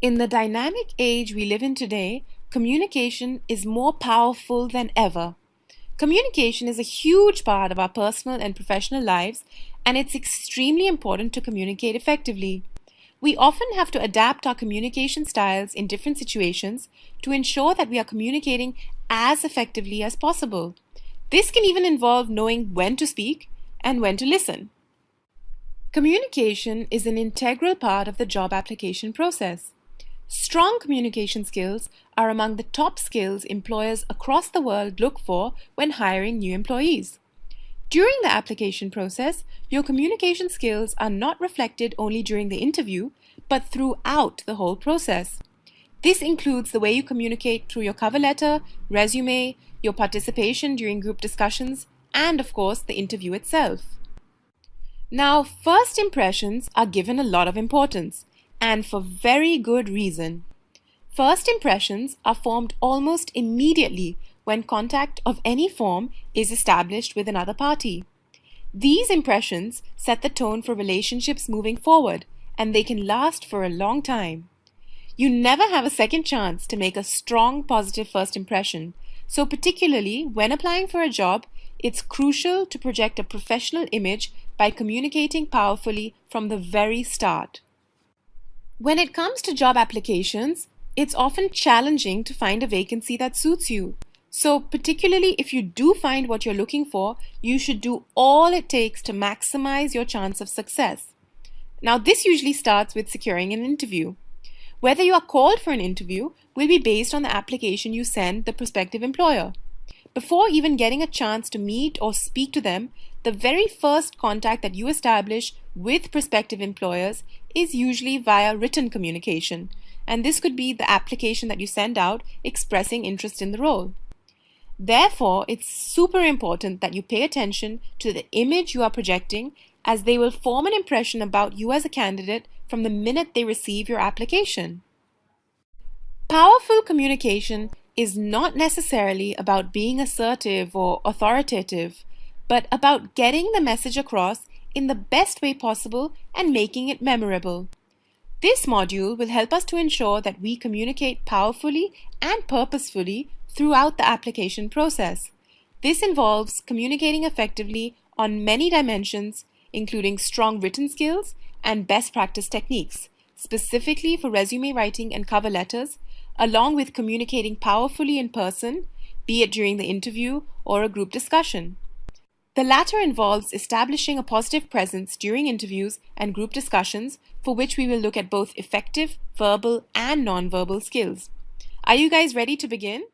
In the dynamic age we live in today, communication is more powerful than ever. Communication is a huge part of our personal and professional lives, and it's extremely important to communicate effectively. We often have to adapt our communication styles in different situations to ensure that we are communicating as effectively as possible. This can even involve knowing when to speak and when to listen. Communication is an integral part of the job application process. Strong communication skills are among the top skills employers across the world look for when hiring new employees. During the application process, your communication skills are not reflected only during the interview, but throughout the whole process. This includes the way you communicate through your cover letter, resume, your participation during group discussions, and of course, the interview itself. Now, first impressions are given a lot of importance, and for very good reason. First impressions are formed almost immediately when contact of any form is established with another party. These impressions set the tone for relationships moving forward, and they can last for a long time. You never have a second chance to make a strong positive first impression, so particularly when applying for a job, it's crucial to project a professional image by communicating powerfully from the very start. When it comes to job applications, it's often challenging to find a vacancy that suits you. So, particularly if you do find what you're looking for, you should do all it takes to maximize your chance of success. Now, this usually starts with securing an interview. Whether you are called for an interview will be based on the application you send the prospective employer. Before even getting a chance to meet or speak to them, the very first contact that you establish with prospective employers is usually via written communication, and this could be the application that you send out expressing interest in the role. Therefore, it's super important that you pay attention to the image you are projecting, as they will form an impression about you as a candidate from the minute they receive your application. Powerful communication is not necessarily about being assertive or authoritative, but about getting the message across in the best way possible and making it memorable. This module will help us to ensure that we communicate powerfully and purposefully throughout the application process. This involves communicating effectively on many dimensions, including strong written skills and best practice techniques, specifically for resume writing and cover letters, along with communicating powerfully in person, be it during the interview or a group discussion. The latter involves establishing a positive presence during interviews and group discussions, for which we will look at both effective verbal and non-verbal skills. Are you guys ready to begin?